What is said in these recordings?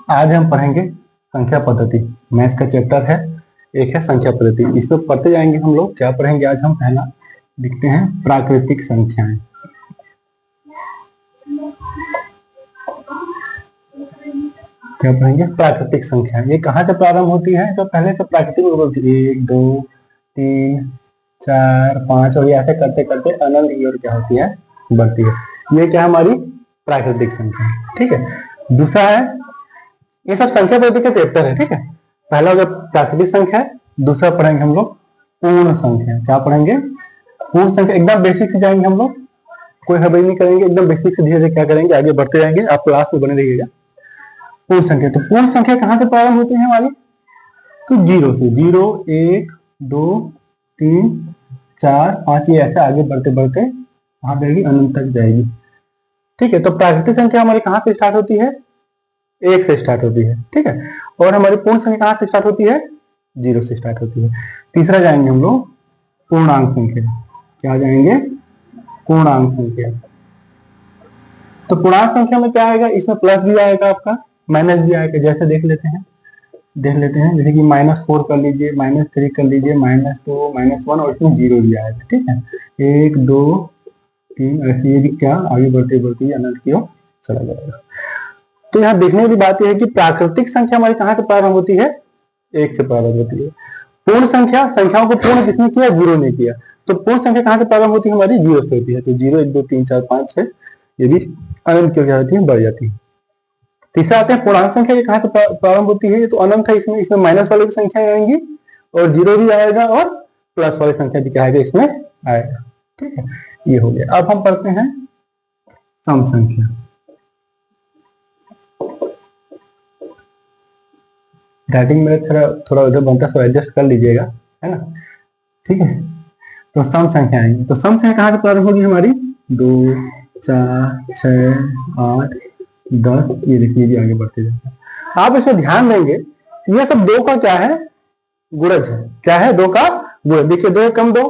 आज हम पढ़ेंगे संख्या पद्धति। मैथ्स का चैप्टर है, एक है संख्या पद्धति। इसमें पढ़ते जाएंगे हम लोग। क्या पढ़ेंगे आज हम? पहला लिखते हैं प्राकृतिक संख्याएं। क्या पढ़ेंगे? प्राकृतिक संख्याएं। ये कहाँ से प्रारंभ होती है? तो पहले तो प्राकृतिक होती है 1 2 3 4 5 और ये ऐसे करते करते अनंत की ओर क्या होती है? बढ़ती है। ये क्या हमारी प्राकृतिक संख्या, ठीक है। दूसरा है, ये सब संख्या पद्धति का चैप्टर है, ठीक है। पहला हो गया प्राकृतिक संख्या है। दूसरा पढ़ेंगे हम लोग पूर्ण संख्या। क्या पढ़ेंगे? पूर्ण संख्या। एकदम बेसिक से जाएंगे हम लोग, कोई हड़बड़ी नहीं करेंगे, एकदम बेसिक से धीरे धीरे क्या करेंगे, आगे बढ़ते जाएंगे। आप क्लास में बने रहिएगा। पूर्ण संख्या, तो पूर्ण संख्या कहाँ से प्रारंभ होती है हमारी? तो 0 से। 0 1 2 3 4 5 ये ऐसे आगे बढ़ते बढ़ते वहां जाएगी, अनंत तक जाएगी, ठीक है। तो प्राकृतिक संख्या हमारी कहाँ से स्टार्ट होती है? 1 से स्टार्ट होती है, ठीक है। और हमारी पूर्ण संख्या कहाँ से स्टार्ट होती है? 0 से स्टार्ट होती है। तीसरा जाएंगे हम लोग पूर्णांक संख्या। क्या जाएंगे? पूर्णांक संख्या। तो पूर्णांक संख्या में क्या आएगा? इसमें प्लस भी आएगा, आपका माइनस भी आएगा। जैसे देख लेते हैं जैसे कि -4 कर लीजिए, -3 कर लीजिए, -2 -1 और इसमें 0 भी आएगा, ठीक है। 1 2 3 ऐसे ये भी क्या आगे बढ़ते बढ़ते अनंत की ओर चला जाएगा। तो यहाँ देखने वाली बात यह है कि प्राकृतिक संख्या हमारी कहाँ से प्रारंभ होती है? 1 से प्रारंभ होती है। पूर्ण संख्या, संख्याओं को पूर्ण किसने किया? 0 ने किया। तो पूर्ण संख्या कहाँ से प्रारंभ होती है? हमारी 0 से होती है। तो 0 1 2 3 4 5 6 ये भी अनंत की ओर जाती है, बढ़ जाती है। तीसरा आते हैं पूर्णांक संख्या। ये कहाँ से प्रारंभ होती है? ये तो अनंत है, इसमें माइनस वाली भी संख्या आएंगी और 0 भी आएगा और प्लस वाली संख्या भी क्या आएगा? इसमें आएगा, ठीक है। ये हो गया। अब हम पढ़ते हैं सम संख्या। राइटिंग में थोड़ा उधर बनता है, एडजस्ट कर लीजिएगा, है ना, ठीक है। तो सम संख्या आएंगी। तो सम संख्या कहाँ से प्रारंभ होगी हमारी? 2 4 6 8 10 ये देखिए भी आगे बढ़ते जाते हैं। आप इसमें ध्यान देंगे, ये सब 2 का क्या है? गुणज है। क्या है? 2 का गुणज। देखिए 2 कम 2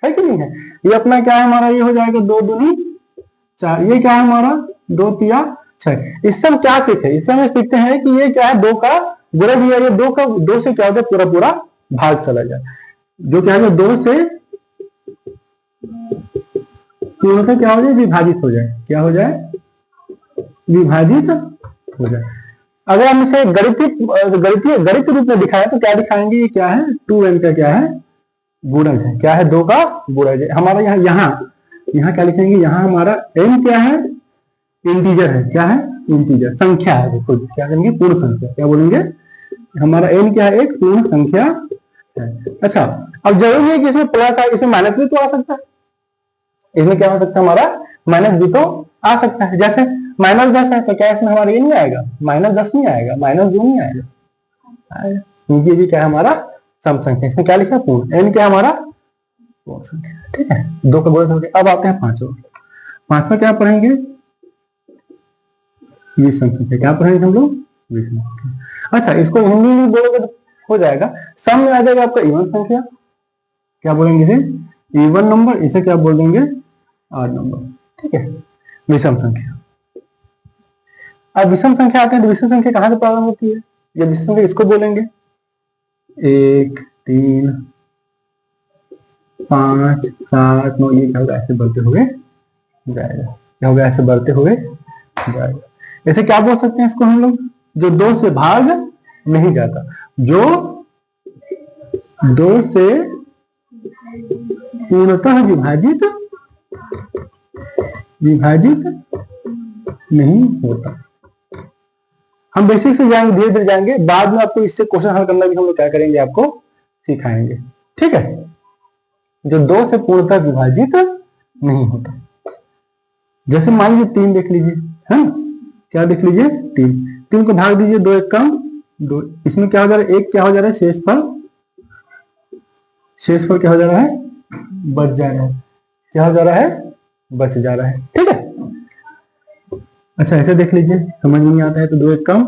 है कि नहीं है? ये अपना क्या है हमारा? ये हो जाएगा 2 दूनी 4। ये क्या है हमारा? 2 तिया 6। इससे हम क्या सीखे? इससे हम सीखते हैं कि ये क्या है? 2 का गुणज या ये 2 से क्या हो जाए? पूरा पूरा भाग चला जाए। जो क्या है? 2 से पूर्णतः क्या हो जाए? विभाजित हो जाए। क्या हो जाए? विभाजित हो जाए। अगर हम इसे गणित रूप में दिखाएं तो क्या दिखाएंगे? ये क्या है? 2n का क्या है? गुणज है। क्या है? 2 का गुणज है हमारा। यहाँ क्या लिखेंगे? यहाँ हमारा n क्या है? इंटीजर है। क्या है? इंटीजर, संख्या है। देखो क्या करेंगे? पूर्ण संख्या। क्या बोलेंगे? हमारा n क्या है? एक पूर्ण संख्या है। अच्छा, अब जरूरी है कि इसमें प्लस आए, इसमें माइनस भी तो आ सकता है। इसमें क्या हो सकता है? हमारा माइनस भी तो आ सकता है। जैसे -10 है तो क्या इसमें हमारा ये नहीं आएगा? -10 नहीं आएगा, -2 नहीं आएगा, क्योंकि ये क्या है? हमारा सम संख्या। इसमें क्या लिखा है? पूर्ण। n क्या हमारा? पूर्ण संख्या, ठीक है। 2 का गुणज हो गया। अब आते हैं 5 में क्या पढ़ेंगे? विषम संख्या। क्या पढ़ेंगे हम लोग? विषम संख्या। अच्छा, इसको हिंदी में बोलोगे तो हो जाएगा। सम में आ जाएगा आपका इवन संख्या। क्या बोलेंगे इसे? Even number. इसे क्या बोल देंगे? ऑड नंबर, ठीक है। विषम संख्या। अब विषम संख्या आते हैं तो विषम संख्या कहां से प्रारंभ होती है? ये विषम संख्या इसको बोलेंगे 1 3 5 7 9 ये क्या होगा? ऐसे बढ़ते हुए जाएगा। क्या होगा? ऐसे बढ़ते हुए जाएगा। ऐसे क्या बोल सकते हैं इसको हम लोग? जो 2 से भाग नहीं जाता, जो 2 से पूर्णतः विभाजित नहीं होता। हम बेसिक से जाएंगे, धीरे धीरे जाएंगे। बाद में आपको इससे क्वेश्चन हल करना भी हम लोग क्या करेंगे? आपको सिखाएंगे, ठीक है। जो 2 से पूर्णतः विभाजित नहीं होता। जैसे मान लीजिए 3 देख लीजिए, है ना। क्या देख लीजिए? 3 को भाग दीजिए, 2 1 कम 2। इसमें क्या हो जा रहा है? 1 क्या हो जा रहा है? शेषफल क्या हो जा रहा है? बच जा रहा है। क्या हो जा रहा है? बच जा रहा है, ठीक है। अच्छा, ऐसे देख लीजिए, समझ में नहीं आता है तो 2 1 कम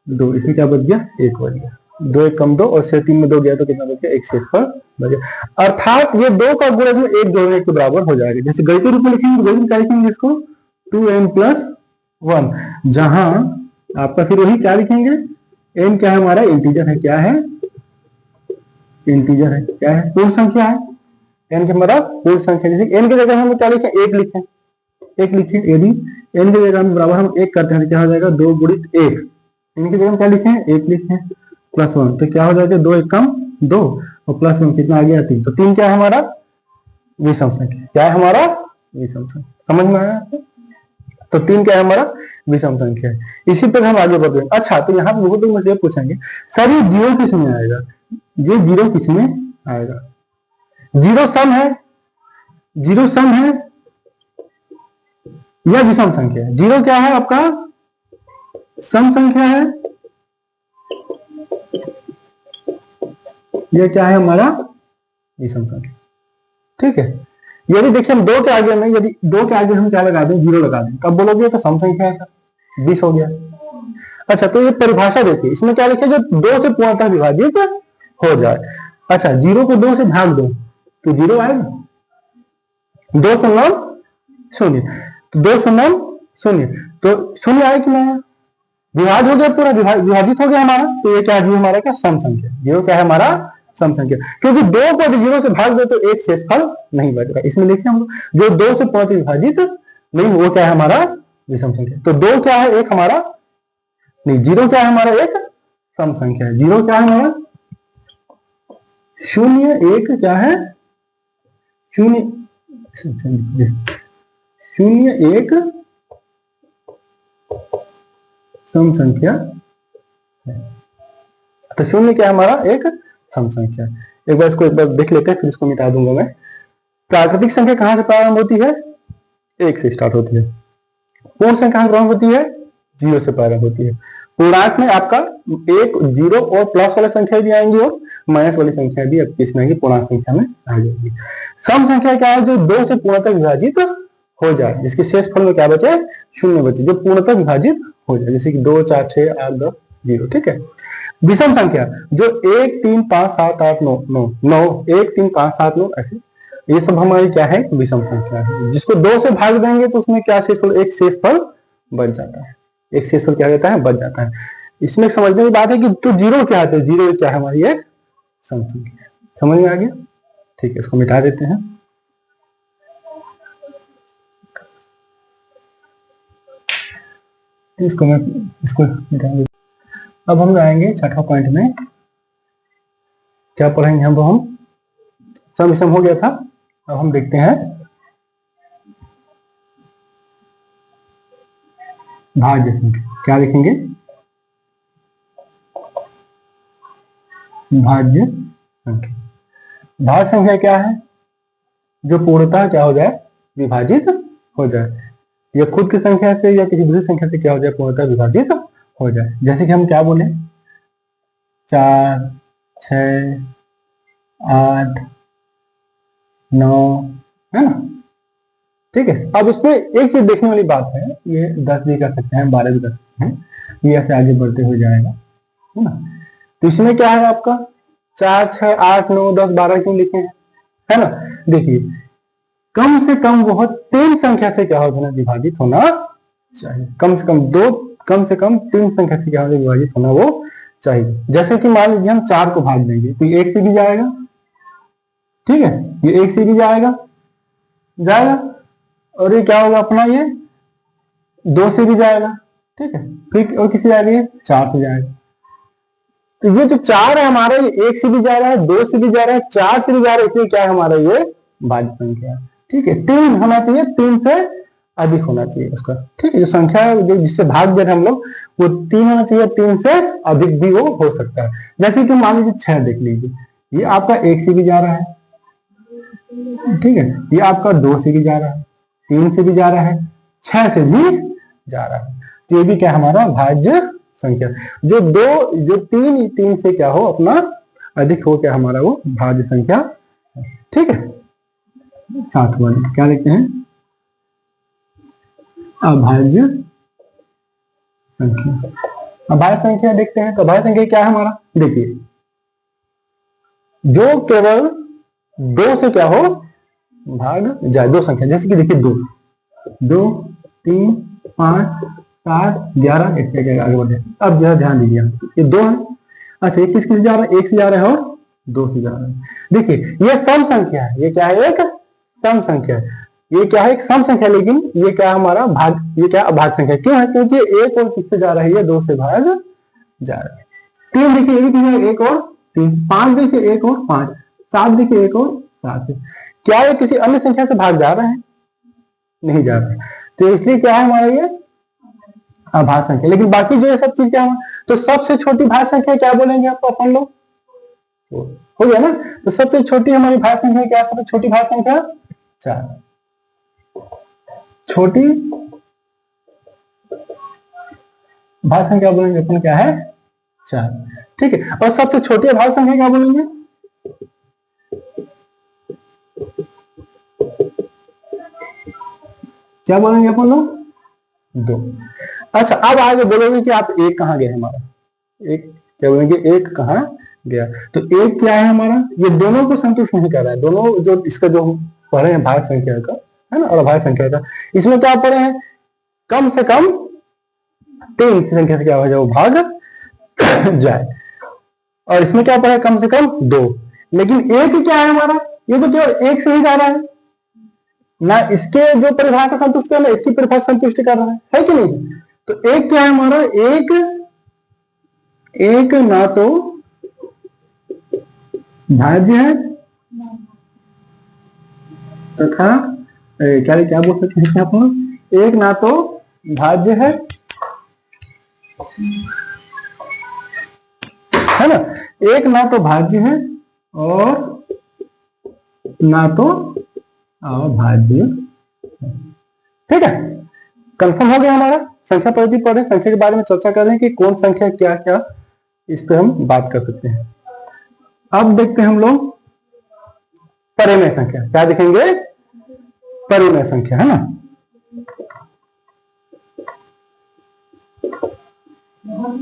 2। इसमें क्या बच गया? 1 बच गया। 2 1 कम 2 और 3 में 2 गया तो कितना बच गया? 1 शेषफल बच गया। अर्थात ये 2 का गुणज में 1 जोड़ने के बराबर हो जाएगा। जैसे गणितीय रूप में लिखेंगे, गणित में क्या लिखेंगे इसको? 2n + 1। जहां आपका फिर वही क्या लिखेंगे, n क्या है हमारा, इंटीजर है, क्या है, इंटीजर है, क्या है, पूर्ण संख्या है, n के हमारा पूर्ण संख्या। जैसे n की जगह हम क्या लिखें, एक लिखें, एक लिखें, यदि n की जगह हम बराबर हम एक करते हैं तो क्या हो जाएगा, 2 गुणित 1, n की जगह हम क्या लिखें, एक लिखें, प्लस 1, तो क्या हो जाएगा, 2 1 कम 2 और प्लस 1 कितना आ गया, 3, तो 3 क्या है हमारा, विषम संख्या, क्या है हमारा, विषम संख्या। समझ में आया आपको, तो 3 क्या है हमारा, विषम संख्या है। इसी पर हम आगे बढ़ते हैं। अच्छा, तो यहाँ पे बहुत लोग मुझे पूछेंगे सर ये जीरो किस में आएगा, ये जीरो किस में आएगा, जीरो सम है, जीरो सम है या विषम संख्या है, जीरो क्या है आपका, सम संख्या है, यह क्या है हमारा, विषम संख्या। ठीक है, यदि देखिए हम 2 के आगे में, यदि 2 के आगे हम क्या लगा दें, जीरो लगा दें, कब बोलोगे तो सम संख्या है, 20 हो गया। अच्छा, तो ये परिभाषा देखिए, इसमें क्या लिखा है, जो 2 से पूर्णतः विभाजित हो जाए। अच्छा, जीरो को 2 से भाग दो तो जीरो आएगा, 2 शून्य शून्य, तो 2 शून्य शून्य, तो शून्य आए कि नहीं, विभाज हो गया, पूरा विभाजित हो गया हमारा, तो ये क्या है हमारा, क्या सम संख्या, जीरो क्या है हमारा, सम संख्या। क्योंकि 2 को जीरो से भाग दो तो एक शेषफल नहीं बचेगा, इसमें देखिए हम जो 2 से पूर्णतः विभाजित नहीं, वो क्या है हमारा, विषम संख्या। तो 2 क्या है, एक हमारा नहीं, जीरो क्या है हमारा, एक सम संख्या है, जीरो क्या है हमारा, शून्य, एक क्या है, शून्य, शून्य एक सम संख्या है। तो शून्य क्या है हमारा, एक सम संख्या। एक बार इसको एक बार देख लेते हैं, फिर इसको मिटा दूंगा मैं। प्राकृतिक संख्या कहां से प्रारंभ होती है, 1 से स्टार्ट होती है। पूर्ण संख्या कहां से प्रारंभ होती है, 0 से प्रारंभ होती है। पूर्णांक में आपका 1 0 और प्लस वाली संख्या भी आएंगी और माइनस वाली संख्या भी आपकी इसमें आएंगी, पूर्णांक संख्या में आ जाएगी। सम संख्या क्या है, जो 2 से पूर्णतः विभाजित हो जाए, जिसके शेष फल में क्या बचे, शून्य बचे, जो पूर्णतः विभाजित हो जाए, जैसे कि 2 4 6 8 10 0। ठीक है। विषम संख्या जो 1 3 5 7 8 9 9 9 1 3 5 7 9 ऐसे, ये सब हमारी क्या है, विषम संख्या है। जिसको 2 से भाग देंगे तो उसमें क्या शेषफल, एक शेषफल बच जाता है, एक शेषफल क्या रहता है, बच जाता है। इसमें समझने की बात है कि तो जीरो क्या है, तो जीरो क्या है हमारी एक सम संख्या है। समझ में आ गया। ठीक है, इसको मिटा देते हैं। इसको मिटा देते। अब हम आएंगे छठा पॉइंट में, क्या पढ़ेंगे हम सम विषम हो गया था। अब हम देखते हैं भाज्य संख्या, क्या लिखेंगे, भाज्य संख्या। भाज्य संख्या क्या है, जो पूर्णतः क्या हो जाए, विभाजित हो जाए, या खुद की संख्या से या किसी दूसरी संख्या से क्या हो जाए, पूर्णतः विभाजित हो जाए। जैसे कि हम क्या बोले, 4 6 8 9, है ना। ठीक है, अब इसमें एक चीज देखने वाली बात है, ये 10 भी कर सकते हैं, 12 भी कर सकते हैं, ये ऐसे आगे बढ़ते हुए जाएगा, है ना। तो इसमें क्या है आपका 4 6 8 9 10 12 क्यों लिखे हैं, है ना। देखिए, कम से कम वो 3 संख्या से क्या होना, विभाजित होना चाहिए। कम से कम 2, कम से कम 3 संख्या से क्या होना, विभाजित होना वो चाहिए। जैसे कि मान लीजिए हम 4 को भाग देंगे तो ये 1 से भी जाएगा, ठीक है, ये 1 से भी जाएगा, और ये क्या होगा अपना, ये 2 से भी जाएगा, ठीक है, फिर और किसी जाएगा, ये 4 से जाएगा। तो ये जो 4 है हमारा, ये 1 से भी जा रहा है, 2 से भी जा रहा है, 4 से भी जा रहा है, इसलिए क्या है हमारा, ये भाज्य संख्या है। ठीक है, 3 होना चाहिए, 3 से अधिक होना चाहिए उसका। ठीक है, जो संख्या है जो जिससे भाग दे रहे हम लोग, वो 3 होना चाहिए, 3 से अधिक भी वो हो सकता है। जैसे कि मान लीजिए 6 देख लीजिए, ये आपका 1 से भी जा रहा है, ठीक है, ये आपका 2 से भी जा रहा है, 3 से भी जा रहा है, 6 से भी जा रहा है, तो ये भी क्या हमारा भाज्य संख्या। जो 3 से क्या हो अपना अधिक हो, क्या हमारा वो भाज्य संख्या। ठीक है, 7वां क्या लिखते हैं, अभाज्य संख्या। अभाज्य संख्या देखते हैं, तो अभाज्य संख्या क्या है हमारा, देखिए, जो केवल 2 से क्या हो भाग जाए, 2 संख्या, जैसे कि देखिए 2 2 3 5 7 11 एक आगे बढ़े। अब जरा ध्यान दीजिए, ये 2 है। अच्छा, ये किस किस जा रहा है? 1 से जा रहा है और 2 से जा रहा है। देखिए ये सम संख्या है, ये क्या है? एक सम संख्या है। ये क्या है? एक सम संख्या, लेकिन ये क्या हमारा भाग, ये क्या अभाज्य संख्या क्यों है? क्योंकि एक और किससे जा रही है? 2 से भाग जा रहा है। 3 देखिए, ये भी 1 और 3। 5 देखिए 1 और 5। 7 देखिए 1 और 7 है। क्या ये किसी अन्य संख्या से भाग जा रहा है? नहीं जा रहा है, तो इसलिए क्या है हमारा ये अभाज्य संख्या। लेकिन बाकी जो ये सब चीज क्या है, तो सबसे छोटी भाज्य संख्या क्या बोलेंगे आपको अपन लोग? हो गया ना। तो सबसे छोटी हमारी भाज्य संख्या क्या है? सबसे छोटी भाज्य संख्या 4। छोटी भाज्य संख्या बोलेंगे अपन क्या है? 4। ठीक है। और सबसे छोटी भाज्य संख्या क्या बोलेंगे? क्या बोलेंगे अपन लोग? 2। अच्छा, अब आगे बोलोगे कि आप एक कहां गए हमारा? एक क्या बोलेंगे? एक कहां गया? तो एक क्या है हमारा? ये दोनों को संतुष्ट नहीं कर रहा है। दोनों जो इसका जो पढ़े हैं भाज्य संख्या का, है ना, और अभाज्य संख्या का, इसमें क्या पढ़े हैं? कम से कम 3 संख्या से क्या हो जाए? वो भाग जाए। और इसमें क्या पढ़े? कम से कम 2। लेकिन एक क्या है हमारा? ये तो केवल एक से ही जा रहा है ना, इसके जो परिभाषा संतुष्ट कर रहा है, एक की परिभाषा संतुष्ट कर रहा है कि नहीं? तो एक क्या है हमारा? एक ना तो भाज्य है तथा क्या क्या बोल सकते हैं आप? एक ना तो भाज्य है ना, एक ना तो भाज्य है और ना तो अभाज्य। ठीक है, कंफर्म हो गया हमारा। संख्या पद्धति पढ़े, संख्या के बारे में चर्चा कर रहे हैं कि कौन संख्या क्या क्या, इस पे हम बात कर सकते हैं। अब देखते हैं हम लोग परिमेय संख्या। क्या देखेंगे? परिमेय संख्या, है ना।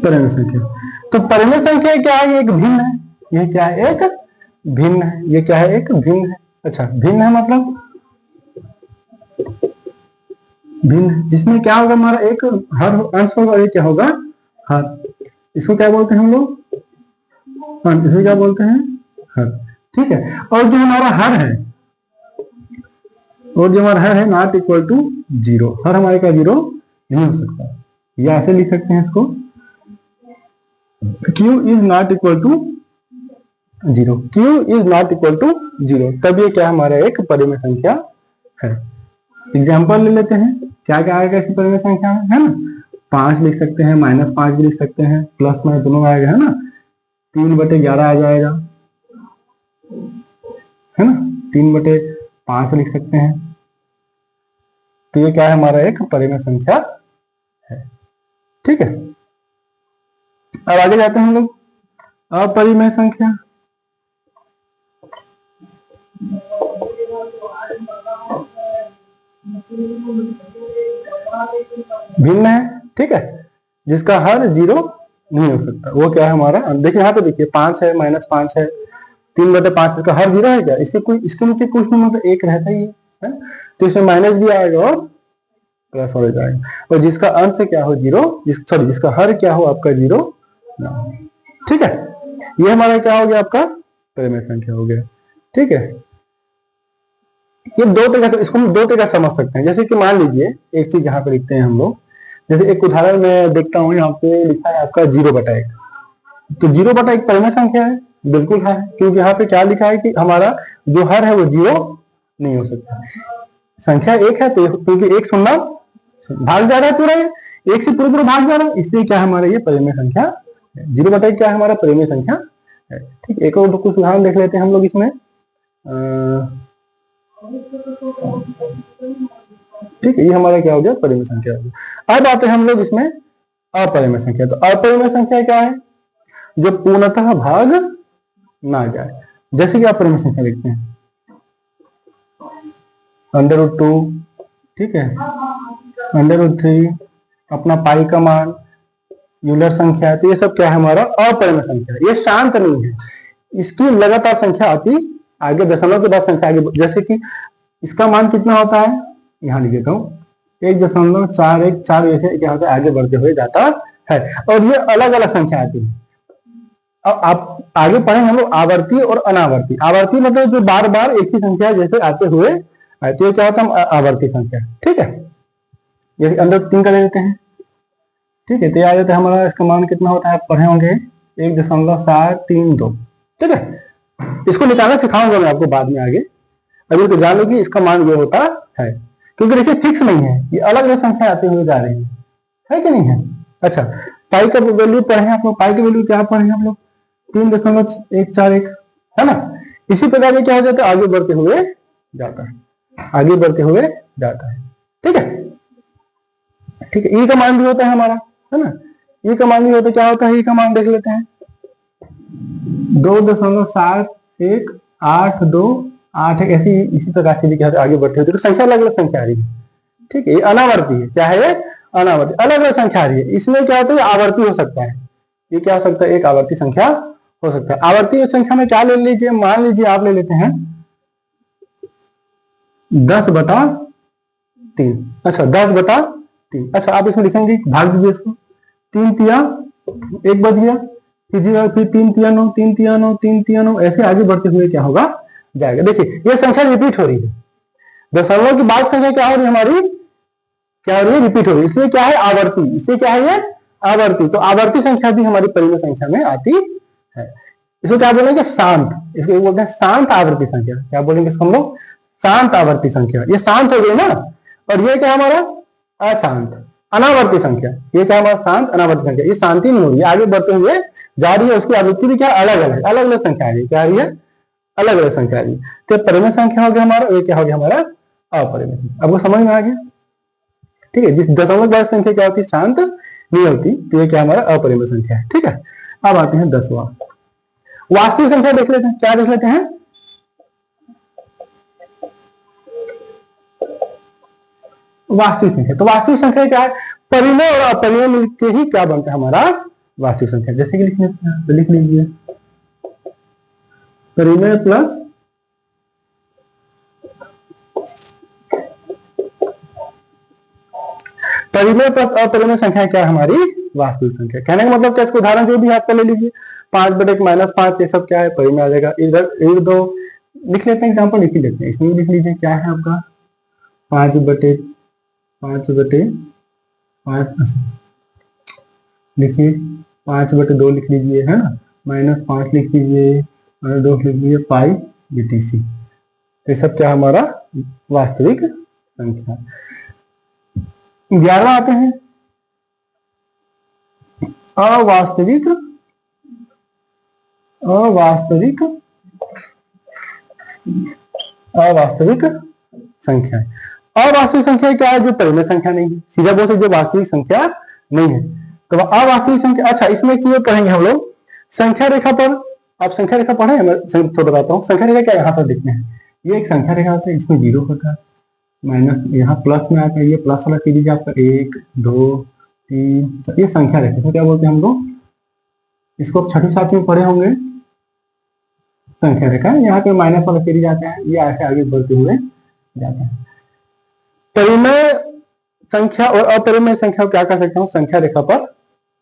परिमेय संख्या, तो परिमेय संख्या क्या है? ये एक भिन्न है। ये क्या है? एक भिन्न है। ये क्या है? एक भिन्न है। अच्छा, भिन्न है मतलब भिन्न, जिसमें क्या होगा हमारा? एक हर अंश होगा और एक क्या होगा? हर। इसको क्या बोलते हैं हम लोग? इसे क्या बोलते हैं? हर। ठीक है। और जो हमारा हर है, और जो हमारा हर है नॉट इक्वल टू 0। हर हमारे का 0 नहीं हो सकता। या ऐसे लिख सकते हैं इसको, Q is not equal to 0। Q is not equal to 0, तब ये क्या हमारा एक परिमेय संख्या है। एग्जाम्पल ले लेते हैं। क्या क्या आएगा इस परिमेय संख्या में, है ना? 5 लिख सकते हैं, -5 भी लिख सकते हैं, प्लस माइनस दोनों आएगा, है ना। 3/11 आ जाएगा, है ना। 3/5 लिख सकते हैं। तो ये क्या है? हमारा एक परिमेय संख्या है। ठीक है। अब आगे जाते हैं हम लोग अपरिमेय संख्या। भिन्न है, ठीक है, जिसका हर 0 नहीं हो सकता। वो क्या है हमारा? देखिए यहाँ पे, देखिए 5 है, -5 है, 3/5 इसका हर 0 है क्या? इसके नीचे कुछ नहीं, मतलब 1 रहता ही है। तो इसमें माइनस भी आएगा और प्लस हो जाएगा। और जिसका अंश क्या हो? 0, जिसका हर क्या हो आपका? 0 ना हो। ठीक है, ये हमारा क्या हो गया? आपका परिमेय संख्या हो गया। ठीक है, ये दो तरह से, इसको हम दो तरह समझ सकते हैं। जैसे कि मान लीजिए एक चीज यहाँ पे लिखते हैं हम लोग। जैसे एक उदाहरण में देखता हूँ, यहाँ पे लिखा है आपका 0/1। तो 0/1 परिमेय संख्या है, बिल्कुल है, क्योंकि यहाँ पे क्या लिखा है कि हमारा जो हर है वो 0 नहीं हो सकता। संख्या 1 है, तो क्योंकि 1 सुनना भाग जा रहा है पूरा, 1 से पूरा भाग जा रहा है, इसलिए क्या हमारा ये परिमेय संख्या है। 0/1 क्या है? हमारा परिमेय संख्या है। ठीक, एक और कुछ उदाहरण देख लेते हैं हम लोग इसमें। ठीक है, ये हमारा क्या हो गया? परिमेय संख्या हो गया। अब आते हैं हम लोग इसमें अपरिमेय संख्या। तो अपरिमेय संख्या क्या है? जो पूर्णतः भाग ना जाए। जैसे कि अपरिमेय संख्या लिखते हैं √2, ठीक है, √3, अपना पाई का मान, यूलर संख्या। तो ये सब क्या है? हमारा अपरिमेय संख्या। ये शांत नहीं है, इसकी लगातार संख्या आती आगे, दशमलव के बाद संख्या आगे। जैसे कि इसका मान कितना होता है? यहाँ लिख देता हूं, 1.414 ऐसे क्या होता है, आगे बढ़ते हुए जाता है। और ये अलग अलग संख्या आती है। अब आप आगे पढ़ेंगे हम लोग आवर्ती और अनावर्ती। आवर्ती मतलब जो बार बार एक ही संख्या जैसे आते हुए तो ये क्या होता है, आवर्ती संख्या। ठीक है, ये अंदर 3 का ले लेते हैं। ठीक है, तो ये आ जाता है हमारा, इसका मान कितना होता है आप पढ़े होंगे, 1.732। ठीक है, इसको निकालना सिखाऊंगा मैं आपको बाद में आगे। अभी तो जान लो कि इसका मान ये होता है, क्योंकि देखिए फिक्स नहीं है, ये अलग अलग संख्या आते हुए जा रही है कि नहीं है। अच्छा, पाई का वैल्यू पढ़े आप लोग, पाई की वैल्यू क्या पढ़े हम लोग, 3.141 है ना। इसी प्रकार ये क्या हो जाता है, आगे बढ़ते हुए जाता है, आगे बढ़ते हुए जाता है। ठीक है, ठीक है, ई का मान भी होता है हमारा, है ना। ई का मान भी होता है, क्या होता है ई का मान देख लेते हैं, 2.7182 ऐसी इसी प्रकार से भी क्या होता है, आगे बढ़ते हुए, तो संख्या अलग अलग संख्या आ रही है। ठीक है, ये अनावर्ती है, क्या है ये, अनावर्ती, अलग अलग संख्या आ रही है। इसमें क्या होता है, आवर्ती हो सकता है, ये क्या हो सकता है, एक आवर्ती संख्या हो सकता है। आवर्ती संख्या में क्या ले लीजिए, मान लीजिए आप ले लेते हैं 10/3। अच्छा, 10/3। अच्छा, आप इसमें लिखेंगे, भाग दीजिए इसको, 3 तिया 1 बच गया, फिर 3 तिया 9, 3 तिया 9, 3 तिया 9, ऐसे आगे बढ़ते हुए क्या होगा, जाएगा। देखिए ये संख्या रिपीट हो रही है, दशमलव की बाद संख्या क्या हो रही है हमारी, क्या हो रही है, रिपीट हो रही है, इसलिए क्या है, आवर्ती, इससे क्या है ये, आवर्ती। तो आवर्ती संख्या भी हमारी परिमेय संख्या में आती है। इसको क्या बोलेंगे, शांत, इसको बोलते हैं शांत आवर्ती संख्या। क्या बोलेंगे इसको हम लोग, शांत आवर्ती संख्या। ये शांत हो गई ना, और ये क्या हमारा, अशांत अनावर्ती संख्या। ये क्या हमारा, शांत अनावर्ती संख्या, ये शांति नहीं हो रही है, आगे बढ़ते हुए जा रही है, उसकी आवृत्ति भी क्या अलग अलग अलग अलग संख्या आ रही है, क्या आ रही है, अलग अलग संख्या आ रही है। तो परिमेय संख्या हो गया हमारा, ये क्या हो गया हमारा, अपरिमेय संख्या। आपको समझ में आ गया। ठीक है, जिस दशमलव के बाद संख्या क्या होती है, शांत नहीं होती, तो ये क्या हमारा अपरिमेय संख्या है। ठीक है, अब आते हैं 10वां, वास्तविक संख्या देख लेते हैं। क्या देख लेते हैं, वास्तविक संख्या। तो वास्तविक संख्या क्या है, परिमेय और अपरिमेय मिलकर ही क्या बनता है हमारा वास्तविक संख्या। जैसे कि लिख लीजिए, परिमेय प्लस परिमेय प्लस अपरिमेय संख्या क्या है हमारी वास्तविक संख्या। कहने का मतलब क्या, इसको उदाहरण जो भी आपका ले लीजिए, 5/-5, ये सब क्या है, परिमेय आ जाएगा। इधर 1 2 लिख लेते हैं, एग्जाम्पल लिख ही लेते हैं, इसमें भी लिख लीजिए, क्या है आपका 5/5 लिखिए, 5/2 लिख लीजिए, है ना, -5 लिख लीजिए, और 2 लिख लीजिए, पाई BTC। ये सब क्या हमारा वास्तविक संख्या। 11वां आते हैं, अवास्तविक संख्या। अवास्तविक संख्या क्या है, जो परिमेय संख्या नहीं है, सीधा बोल सकते जो वास्तविक संख्या नहीं है, तो अवास्तविक संख्या। अच्छा, इसमें एक चीज पढ़ेंगे हम लोग, संख्या रेखा पर। आप संख्या रेखा पढ़े, मैं तो बताता हूँ। संख्या रेखा क्या, यहाँ पर देखते हैं, ये एक संख्या रेखा होता है, इसमें 0 होता है, माइनस यहाँ प्लस में आता है, ये प्लस वाला कीजिए आपका 1 2 3, ये संख्या रेखा। इसको क्या बोलते हैं हम लोग, इसको आप 6वीं 7वीं में पढ़े होंगे, संख्या रेखा। यहाँ पे माइनस वाला सीरीज आता है, ये ऐसे आगे बढ़ते हुए जाता है। परिमेय संख्या और अपरिमेय संख्या को क्या कर सकते हैं, संख्या रेखा पर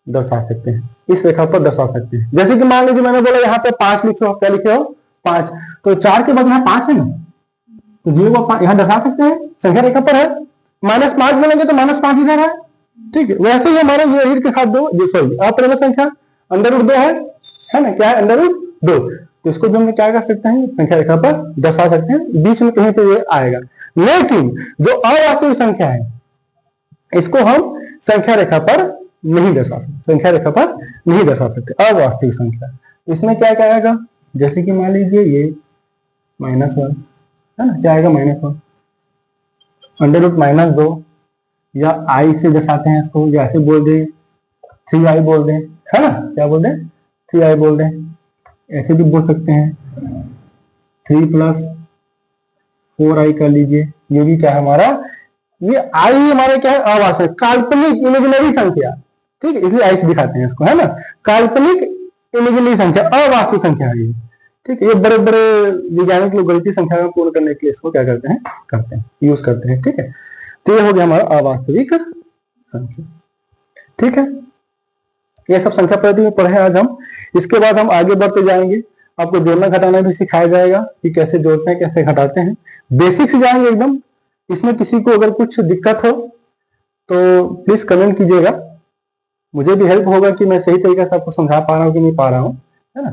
दर्शा सकते हैं, इस रेखा पर दर्शा सकते हैं। जैसे कि मान लीजिए मैंने बोला यहाँ पे 5 लिखे हो, क्या लिखे हो 5, तो 4 के बाद यहाँ 5 है ना, तो 0 को यहाँ दर्शा सकते हैं, संख्या रेखा पर है। -5 बोलेंगे तो -5 इधर है। ठीक है, वैसे ही हमारे ये रीढ़ के साथ 2, सॉरी अपरिमेय संख्या √2 है ना, क्या है √2। तो इसको भी हम क्या कर सकते हैं, संख्या रेखा पर दर्शा सकते हैं, बीच में कहीं पे ये आएगा। लेकिन जो अवास्तविक संख्या है, इसको हम संख्या रेखा पर नहीं दर्शा सकते, संख्या रेखा पर नहीं दर्शा सकते, अवास्तविक संख्या। इसमें क्या क्या आएगा, जैसे कि मान लीजिए ये -1 है ना, क्या आएगा -1, √-2, या i से दर्शाते हैं इसको, या ऐसे बोल दे 3i बोल दें, है ना, क्या बोल दें 3i बोल दें, ऐसे भी बोल सकते हैं 3 + 4i कर लीजिए। ये भी क्या है हमारा, ये i हमारे क्या है, अवास्तविक काल्पनिक इमेजिनरी संख्या। ठीक है, इसलिए i से दिखाते हैं इसको, है ना, काल्पनिक इमेजिनरी संख्या, अवास्तविक संख्या है ये। ठीक है, ये बड़े बड़े वैज्ञानिक लोग गलती संख्या को पूर्ण करने के लिए इसको क्या करते हैं यूज करते हैं। ठीक है, तो ये हो गया हमारा अवास्तविक संख्या। ठीक है, ये सब संख्या पद्धति में पढ़े आज हम। इसके बाद हम आगे बढ़ते जाएंगे, आपको जोड़ना घटाना भी सिखाया जाएगा कि कैसे जोड़ते हैं कैसे घटाते हैं, बेसिक से जाएंगे एकदम। इसमें किसी को अगर कुछ दिक्कत हो तो प्लीज कमेंट कीजिएगा, मुझे भी हेल्प होगा कि मैं सही तरीके से आपको समझा पा रहा हूँ कि नहीं पा रहा हूँ, है ना।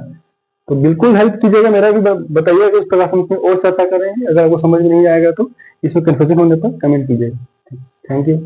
तो बिल्कुल हेल्प कीजिएगा, मेरा भी बताइएगा कि इस प्रकार से हम इसमें और चर्चा करेंगे। अगर आपको समझ में नहीं आएगा तो इसमें कंफ्यूजन होने पर कमेंट कीजिएगा। Thank you.